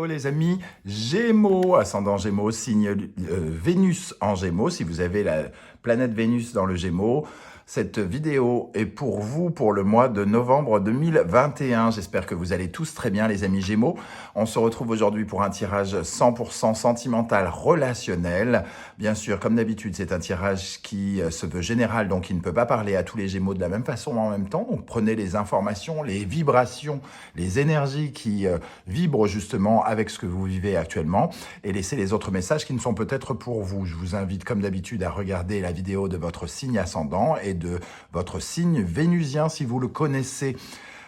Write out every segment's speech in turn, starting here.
les amis Gémeaux, ascendant Gémeaux, signe Vénus en Gémeaux. Si vous avez la planète Vénus dans le Gémeaux, cette vidéo est pour vous pour le mois de novembre 2021. J'espère que vous allez tous très bien les amis Gémeaux. On se retrouve aujourd'hui pour un tirage 100% sentimental relationnel. Bien sûr, comme d'habitude, c'est un tirage qui se veut général, donc qui ne peut pas parler à tous les Gémeaux de la même façon en même temps. Donc prenez les informations, les vibrations, les énergies qui vibrent justement avec ce que vous vivez actuellement et laissez les autres messages qui ne sont peut-être pour vous. Je vous invite comme d'habitude à regarder la vidéo de votre signe ascendant et de votre signe vénusien si vous le connaissez.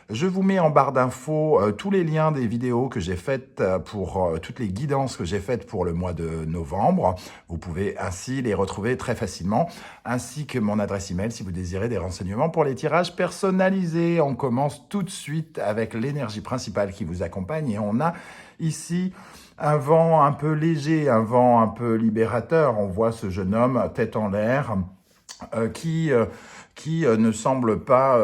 Je vous mets en barre d'infos tous les liens des vidéos que j'ai faites pour toutes les guidances que j'ai faites pour le mois de novembre. Vous pouvez ainsi les retrouver très facilement, ainsi que mon adresse email si vous désirez des renseignements pour les tirages personnalisés. On commence tout de suite avec l'énergie principale qui vous accompagne et on a ici un vent un peu léger, un vent un peu libérateur. On voit ce jeune homme tête en l'air qui ne semble pas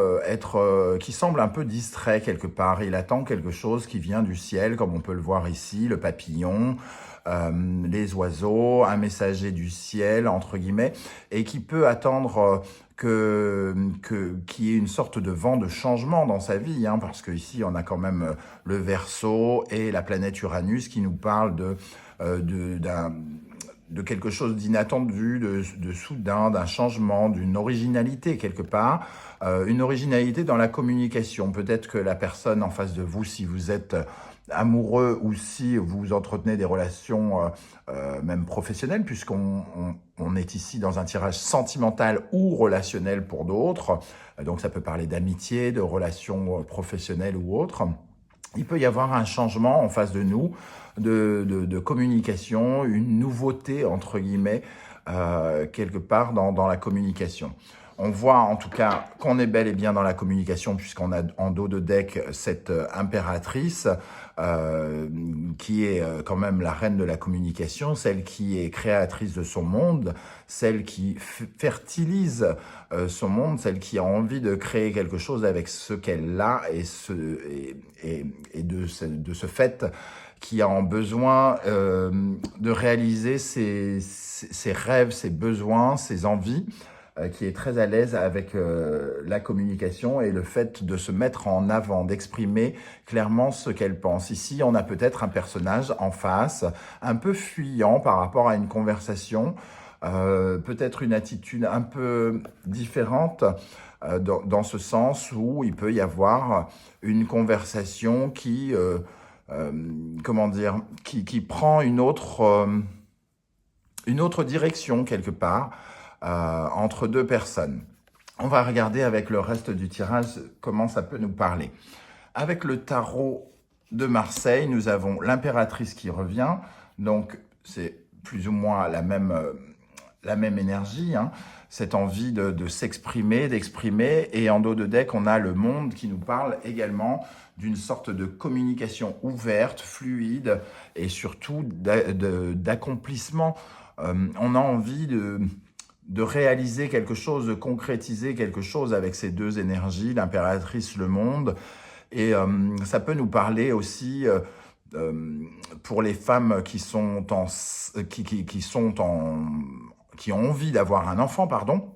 qui semble un peu distrait quelque part. Il attend quelque chose qui vient du ciel, comme on peut le voir ici, le papillon, les oiseaux, un messager du ciel, entre guillemets, et qui peut attendre qu'il y ait une sorte de vent de changement dans sa vie, hein, parce qu'ici, on a quand même le Verseau et la planète Uranus qui nous parle de quelque chose d'inattendu, de soudain, d'un changement, d'une originalité quelque part, une originalité dans la communication. Peut-être que la personne en face de vous, si vous êtes amoureux ou si vous entretenez des relations même professionnelles, puisqu'on est ici dans un tirage sentimental ou relationnel pour d'autres, donc ça peut parler d'amitié, de relations professionnelles ou autres. Il peut y avoir un changement en face de nous, de communication, une nouveauté, entre guillemets, quelque part dans la communication. On voit en tout cas qu'on est bel et bien dans la communication puisqu'on a en dos de deck cette impératrice qui est quand même la reine de la communication, celle qui est créatrice de son monde, celle qui fertilise son monde, celle qui a envie de créer quelque chose avec ce qu'elle a et de ce fait qui a besoin de réaliser ses rêves, ses besoins, ses envies, qui est très à l'aise avec la communication et le fait de se mettre en avant, d'exprimer clairement ce qu'elle pense. Ici, on a peut-être un personnage en face, un peu fuyant par rapport à une conversation, peut-être une attitude un peu différente dans ce sens où il peut y avoir une conversation qui prend une autre direction quelque part entre deux personnes. On va regarder avec le reste du tirage comment ça peut nous parler. Avec le tarot de Marseille, nous avons l'impératrice qui revient, donc c'est plus ou moins la même énergie, hein, cette envie de s'exprimer, d'exprimer, et en dos de deck, on a le monde qui nous parle également d'une sorte de communication ouverte, fluide, et surtout d'accomplissement. On a envie de réaliser quelque chose, de concrétiser quelque chose avec ces deux énergies, l'impératrice, le monde, et ça peut nous parler aussi pour les femmes qui ont envie d'avoir un enfant, pardon,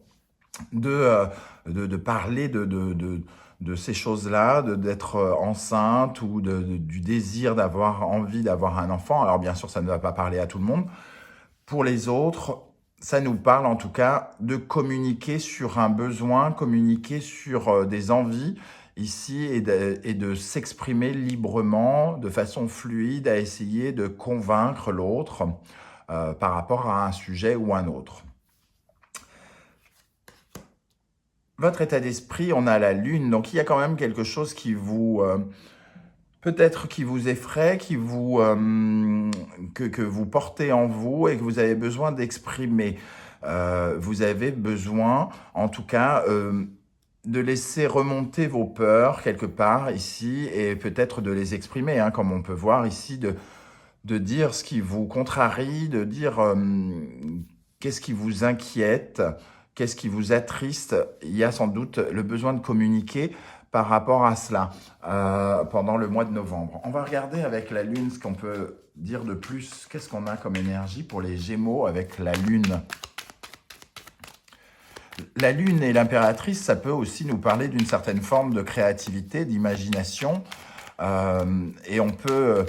de parler de ces choses-là, d'être enceinte ou du désir d'avoir envie d'avoir un enfant. Alors bien sûr, ça ne va pas parler à tout le monde. Pour les autres, ça nous parle en tout cas de communiquer sur un besoin, communiquer sur des envies ici et de s'exprimer librement, de façon fluide, à essayer de convaincre l'autre par rapport à un sujet ou un autre. Votre état d'esprit, on a la lune, donc il y a quand même quelque chose qui vous... peut-être qui vous effraie, que vous portez en vous et que vous avez besoin d'exprimer. Vous avez besoin, en tout cas, de laisser remonter vos peurs quelque part ici et peut-être de les exprimer, hein, comme on peut voir ici, de dire ce qui vous contrarie, de dire qu'est-ce qui vous inquiète, qu'est-ce qui vous attriste. Il y a sans doute le besoin de communiquer par rapport à cela pendant le mois de novembre. On va regarder avec la Lune ce qu'on peut dire de plus. Qu'est-ce qu'on a comme énergie pour les Gémeaux avec la Lune? La Lune et l'impératrice, ça peut aussi nous parler d'une certaine forme de créativité, d'imagination. Et on peut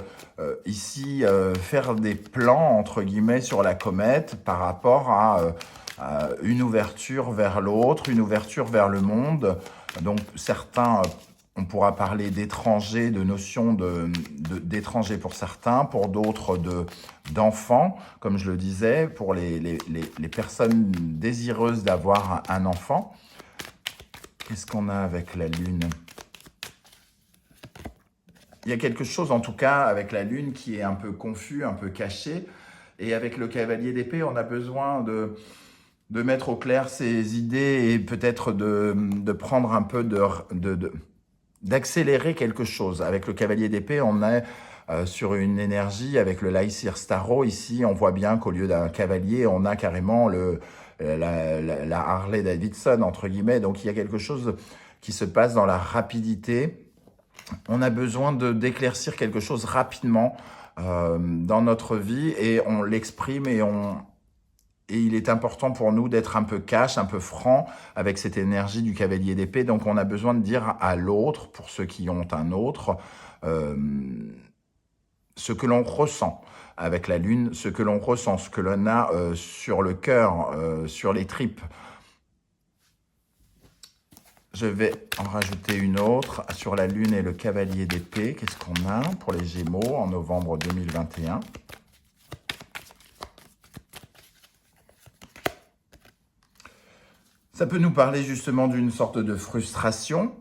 ici faire des plans, entre guillemets, sur la comète par rapport à une ouverture vers l'autre, une ouverture vers le monde. Donc certains, on pourra parler d'étrangers, de notions d'étrangers pour certains, pour d'autres d'enfants, comme je le disais, pour les personnes désireuses d'avoir un enfant. Qu'est-ce qu'on a avec la Lune ? Il y a quelque chose, en tout cas, avec la Lune qui est un peu confus, un peu caché. Et avec le cavalier d'épée, on a besoin de mettre au clair ses idées et peut-être de prendre un peu d'accélérer quelque chose. Avec le cavalier d'épée, on est sur une énergie, avec le Lycir Starro, ici, on voit bien qu'au lieu d'un cavalier, on a carrément la Harley Davidson, entre guillemets. Donc il y a quelque chose qui se passe dans la rapidité. On a besoin d'éclaircir quelque chose rapidement dans notre vie et on l'exprime et il est important pour nous d'être un peu cash, un peu franc avec cette énergie du cavalier d'épée. Donc on a besoin de dire à l'autre, pour ceux qui ont un autre, ce que l'on ressent avec la Lune, ce que l'on ressent, ce que l'on a sur le cœur, sur les tripes. Je vais en rajouter une autre sur la Lune et le cavalier d'épée. Qu'est-ce qu'on a pour les Gémeaux en novembre 2021 ? Ça peut nous parler justement d'une sorte de frustration,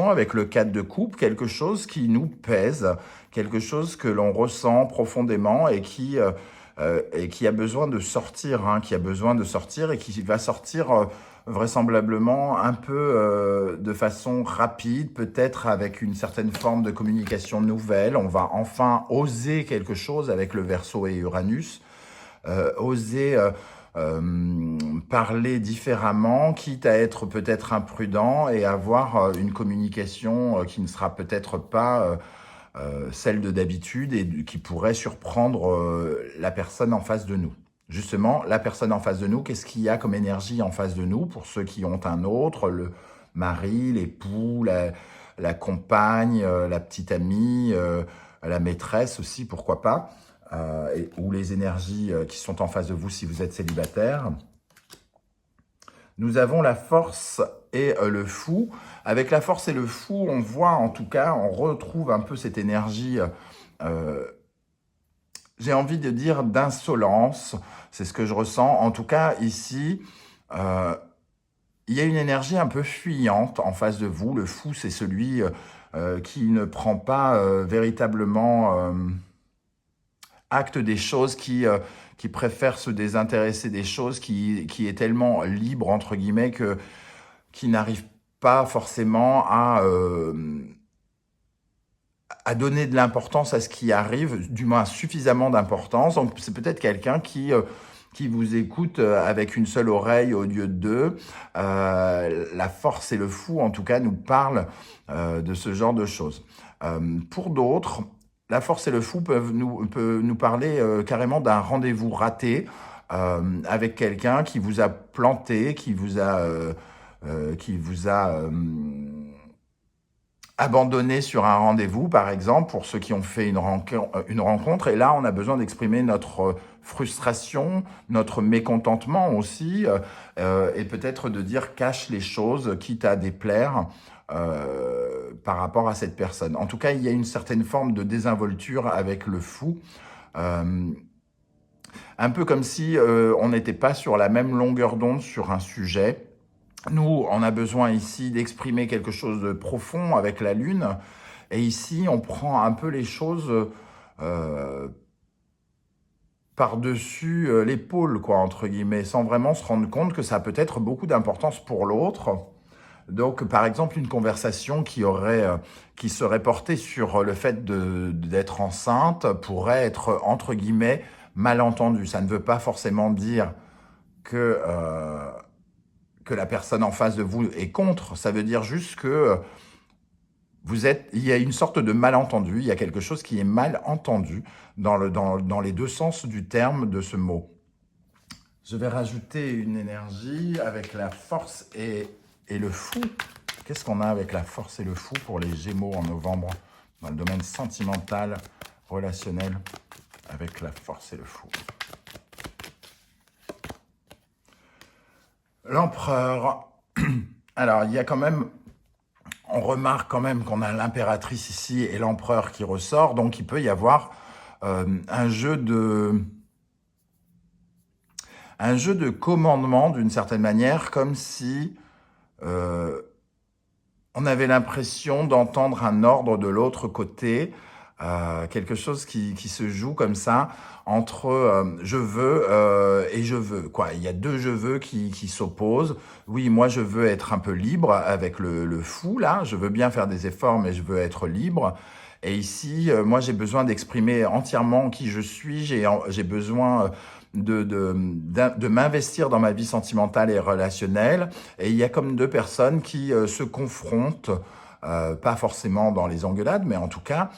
avec le 4 de coupe, quelque chose qui nous pèse, quelque chose que l'on ressent profondément et qui a besoin de sortir, qui a besoin de sortir et qui va sortir vraisemblablement un peu de façon rapide, peut-être avec une certaine forme de communication nouvelle. On va enfin oser quelque chose avec le Verseau et Uranus, oser parler différemment, quitte à être peut-être imprudent et avoir une communication qui ne sera peut-être pas celle de d'habitude et qui pourrait surprendre la personne en face de nous. Justement, la personne en face de nous, qu'est-ce qu'il y a comme énergie en face de nous pour ceux qui ont un autre, le mari, l'époux, la compagne, la petite amie, la maîtresse aussi, pourquoi pas, ou les énergies qui sont en face de vous si vous êtes célibataire. Nous avons la force et le fou. Avec la force et le fou, on voit en tout cas, on retrouve un peu cette énergie, j'ai envie de dire d'insolence, c'est ce que je ressens. En tout cas, ici, il y a une énergie un peu fuyante en face de vous. Le fou, c'est celui qui ne prend pas véritablement acte des choses, qui préfère se désintéresser des choses, qui est tellement libre, entre guillemets, qui n'arrive pas forcément à donner de l'importance à ce qui arrive, du moins suffisamment d'importance. Donc c'est peut-être quelqu'un qui vous écoute avec une seule oreille au lieu de deux. La force et le fou, en tout cas, nous parlent de ce genre de choses. Pour d'autres, la force et le fou peuvent nous parler carrément d'un rendez-vous raté avec quelqu'un qui vous a planté, qui vous a abandonné sur un rendez-vous, par exemple, pour ceux qui ont fait une rencontre. Et là, on a besoin d'exprimer notre frustration, notre mécontentement aussi, et peut-être de dire cache les choses, quitte à déplaire par rapport à cette personne. En tout cas, il y a une certaine forme de désinvolture avec le fou, un peu comme si on n'était pas sur la même longueur d'onde sur un sujet. Nous, on a besoin ici d'exprimer quelque chose de profond avec la Lune. Et ici, on prend un peu les choses par-dessus l'épaule, quoi, entre guillemets, sans vraiment se rendre compte que ça a peut-être beaucoup d'importance pour l'autre. Donc, par exemple, une conversation qui serait portée sur le fait d'être enceinte pourrait être, entre guillemets, mal entendue. Ça ne veut pas forcément dire que que la personne en face de vous est contre. Ça veut dire juste que il y a une sorte de malentendu, il y a quelque chose qui est mal entendu dans les deux sens du terme de ce mot. Je vais rajouter une énergie avec la force et le fou. Qu'est-ce qu'on a avec la force et le fou pour les Gémeaux en novembre, dans le domaine sentimental, relationnel, avec la force et le fou? L'empereur. Alors, il y a quand même... On remarque quand même qu'on a l'impératrice ici et l'empereur qui ressort, donc il peut y avoir un jeu de commandement d'une certaine manière, comme si on avait l'impression d'entendre un ordre de l'autre côté, quelque chose qui se joue comme ça entre je veux et je veux. Quoi. Il y a deux je veux qui s'opposent. Oui, moi je veux être un peu libre avec le fou là, je veux bien faire des efforts mais je veux être libre. Et ici, moi j'ai besoin d'exprimer entièrement qui je suis, j'ai besoin de m'investir dans ma vie sentimentale et relationnelle. Et il y a comme deux personnes qui se confrontent, pas forcément dans les engueulades, mais en tout cas,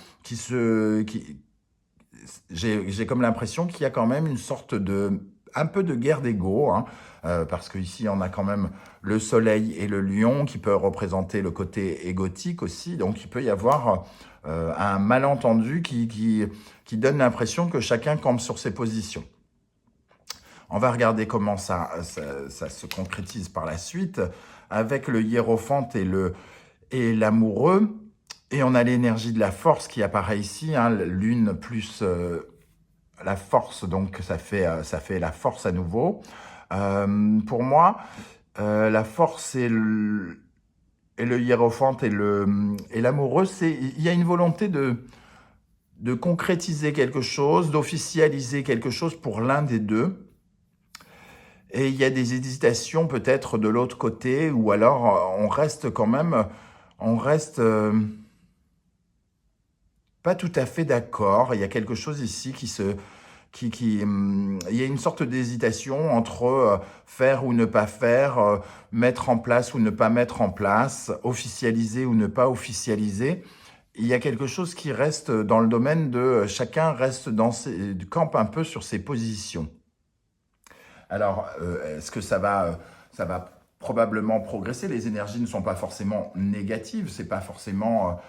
j'ai comme l'impression qu'il y a quand même une sorte un peu de guerre d'ego, hein, parce qu'ici, on a quand même le soleil et le lion qui peuvent représenter le côté égotique aussi. Donc, il peut y avoir un malentendu qui donne l'impression que chacun campe sur ses positions. On va regarder comment ça se concrétise par la suite avec le hiérophante et l'amoureux. Et on a l'énergie de la force qui apparaît ici, hein, l'une plus la force, donc ça fait la force à nouveau. Pour moi, la force et le hiérophante et l'amoureux, il y a une volonté de concrétiser quelque chose, d'officialiser quelque chose pour l'un des deux. Et il y a des hésitations peut-être de l'autre côté, ou alors on reste quand même, pas tout à fait d'accord. Il y a quelque chose ici il y a une sorte d'hésitation entre faire ou ne pas faire, mettre en place ou ne pas mettre en place, officialiser ou ne pas officialiser. Il y a quelque chose qui reste dans le domaine de chacun reste campe un peu sur ses positions. Alors, est-ce que ça va probablement progresser? Les énergies ne sont pas forcément négatives, c'est pas forcément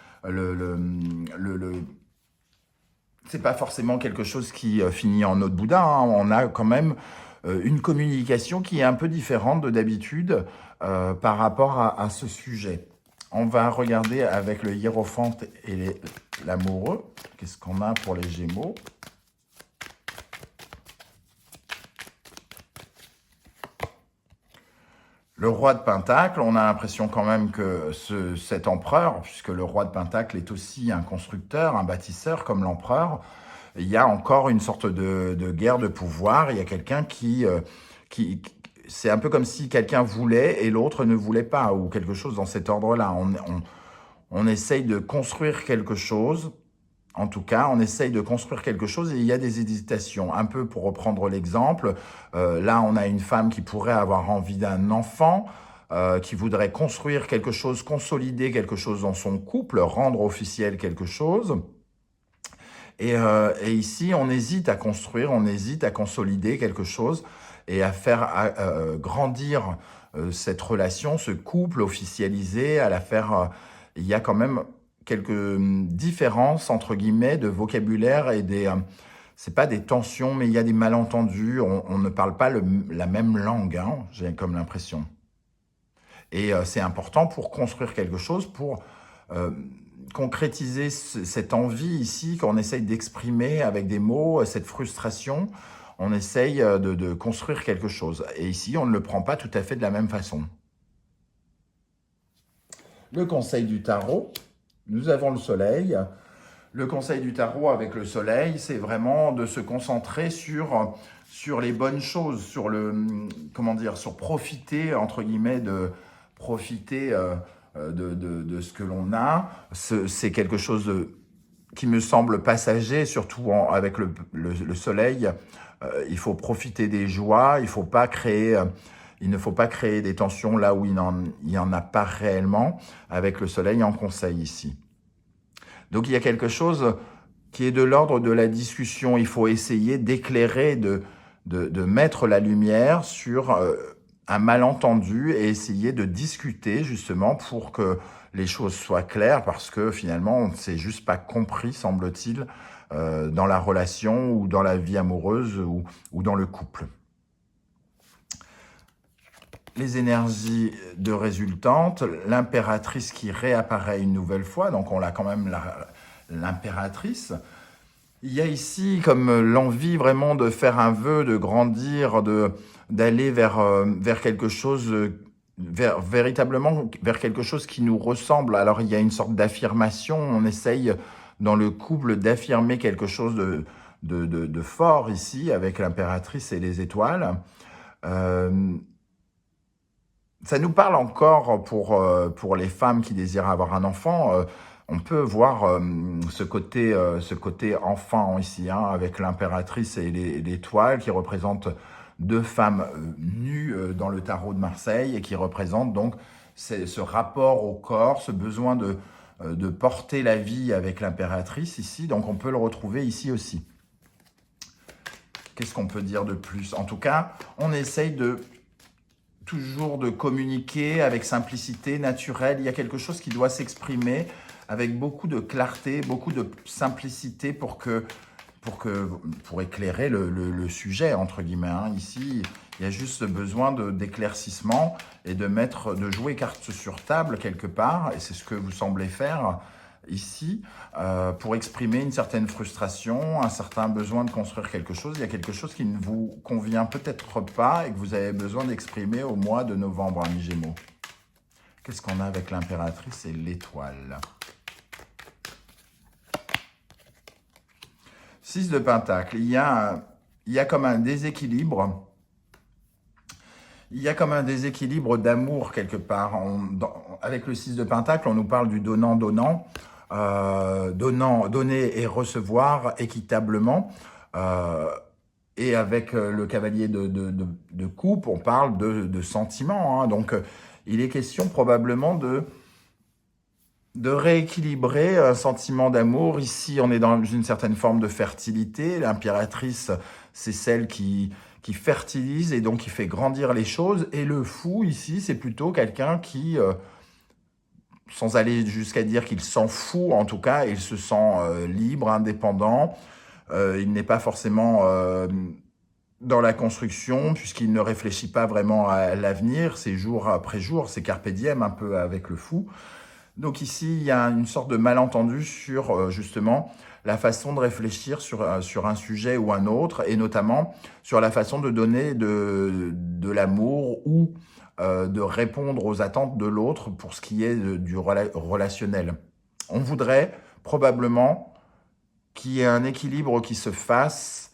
c'est pas forcément quelque chose qui finit en eau de boudin, hein. On a quand même une communication qui est un peu différente de d'habitude par rapport à ce sujet. On va regarder avec le hiérophante et l'amoureux. Qu'est-ce qu'on a pour les Gémeaux? Le roi de Pentacle, on a l'impression quand même que cet empereur, puisque le roi de Pentacle est aussi un constructeur, un bâtisseur comme l'empereur, il y a encore une sorte de guerre de pouvoir. Il y a quelqu'un c'est un peu comme si quelqu'un voulait et l'autre ne voulait pas, ou quelque chose dans cet ordre-là. On essaye de construire quelque chose. En tout cas, on essaye de construire quelque chose et il y a des hésitations. Un peu pour reprendre l'exemple, là on a une femme qui pourrait avoir envie d'un enfant, qui voudrait construire quelque chose, consolider quelque chose dans son couple, rendre officiel quelque chose. Et ici, on hésite à construire, on hésite à consolider quelque chose et à faire grandir cette relation, ce couple officialisé, à la faire... il y a quand même quelques différences, entre guillemets, de vocabulaire et c'est pas des tensions, mais il y a des malentendus. On ne parle pas la même langue, hein, j'ai comme l'impression. Et c'est important pour construire quelque chose, pour concrétiser cette envie ici qu'on essaye d'exprimer avec des mots, cette frustration. On essaye de construire quelque chose. Et ici, on ne le prend pas tout à fait de la même façon. Le conseil du tarot. Nous avons le soleil. Le conseil du tarot avec le soleil, c'est vraiment de se concentrer sur les bonnes choses, sur sur profiter, entre guillemets, de ce que l'on a. C'est quelque chose qui me semble passager, surtout avec le soleil. Il faut profiter des joies, il faut pas créer Il ne faut pas créer des tensions là où il n'y en a pas réellement, avec le soleil en conseil ici. Donc il y a quelque chose qui est de l'ordre de la discussion. Il faut essayer d'éclairer, de mettre la lumière sur un malentendu et essayer de discuter justement pour que les choses soient claires, parce que finalement on ne s'est juste pas compris, semble-t-il, dans la relation ou dans la vie amoureuse ou dans le couple. Les énergies de résultante, l'impératrice qui réapparaît une nouvelle fois, donc on a quand même l'impératrice. Il y a ici comme l'envie vraiment de faire un vœu, de grandir, d'aller vers quelque chose, véritablement vers quelque chose qui nous ressemble. Alors il y a une sorte d'affirmation, on essaye dans le couple d'affirmer quelque chose de fort ici, avec l'impératrice et les étoiles. Ça nous parle encore pour les femmes qui désirent avoir un enfant. On peut voir ce côté enfant ici, hein, avec l'impératrice et l'étoile qui représentent deux femmes nues dans le tarot de Marseille et qui représentent donc ce rapport au corps, ce besoin de porter la vie avec l'impératrice ici. Donc on peut le retrouver ici aussi. Qu'est-ce qu'on peut dire de plus? En tout cas, on essaye toujours de communiquer avec simplicité, naturelle. Il y a quelque chose qui doit s'exprimer avec beaucoup de clarté, beaucoup de simplicité pour éclairer le sujet, entre guillemets. Hein. Ici, il y a juste besoin d'éclaircissement et de jouer carte sur table quelque part, et c'est ce que vous semblez faire ici, pour exprimer une certaine frustration, un certain besoin de construire quelque chose. Il y a quelque chose qui ne vous convient peut-être pas et que vous avez besoin d'exprimer au mois de novembre, amis Gémeaux. Qu'est-ce qu'on a avec l'impératrice et l'étoile? 6 de Pentacle. Il y a comme un déséquilibre. Il y a comme un déséquilibre d'amour quelque part. Avec le 6 de Pentacle, on nous parle du donnant-donnant. Donner et recevoir équitablement. Et avec le cavalier de coupe, on parle de sentiments. Hein. Donc, il est question probablement de rééquilibrer un sentiment d'amour. Ici, on est dans une certaine forme de fertilité. L'impératrice, c'est celle qui fertilise et donc qui fait grandir les choses. Et le fou, ici, c'est plutôt quelqu'un qui, sans aller jusqu'à dire qu'il s'en fout, en tout cas, il se sent libre, indépendant. Il n'est pas forcément dans la construction, puisqu'il ne réfléchit pas vraiment à l'avenir. C'est jour après jour, c'est carpe diem un peu avec le fou. Donc ici, il y a une sorte de malentendu sur justement la façon de réfléchir sur un sujet ou un autre, et notamment sur la façon de donner de l'amour ou de répondre aux attentes de l'autre pour ce qui est du relationnel. On voudrait probablement qu'il y ait un équilibre qui se fasse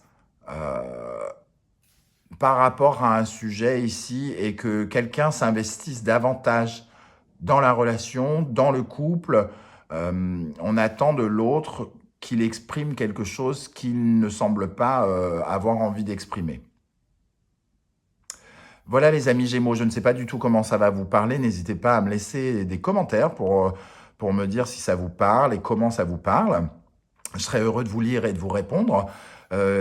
par rapport à un sujet ici, et que quelqu'un s'investisse davantage dans la relation, dans le couple. On attend de l'autre qu'il exprime quelque chose qu'il ne semble pas avoir envie d'exprimer. Voilà les amis Gémeaux, je ne sais pas du tout comment ça va vous parler. N'hésitez pas à me laisser des commentaires pour me dire si ça vous parle et comment ça vous parle. Je serai heureux de vous lire et de vous répondre.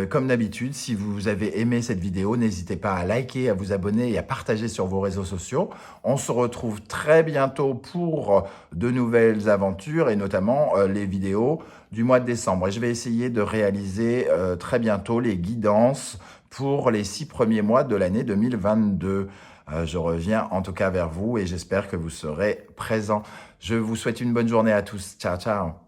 Comme d'habitude, si vous avez aimé cette vidéo, n'hésitez pas à liker, à vous abonner et à partager sur vos réseaux sociaux. On se retrouve très bientôt pour de nouvelles aventures et notamment les vidéos du mois de décembre. Et je vais essayer de réaliser très bientôt les guidances pour les 6 premiers mois de l'année 2022. Je reviens en tout cas vers vous et j'espère que vous serez présents. Je vous souhaite une bonne journée à tous. Ciao, ciao.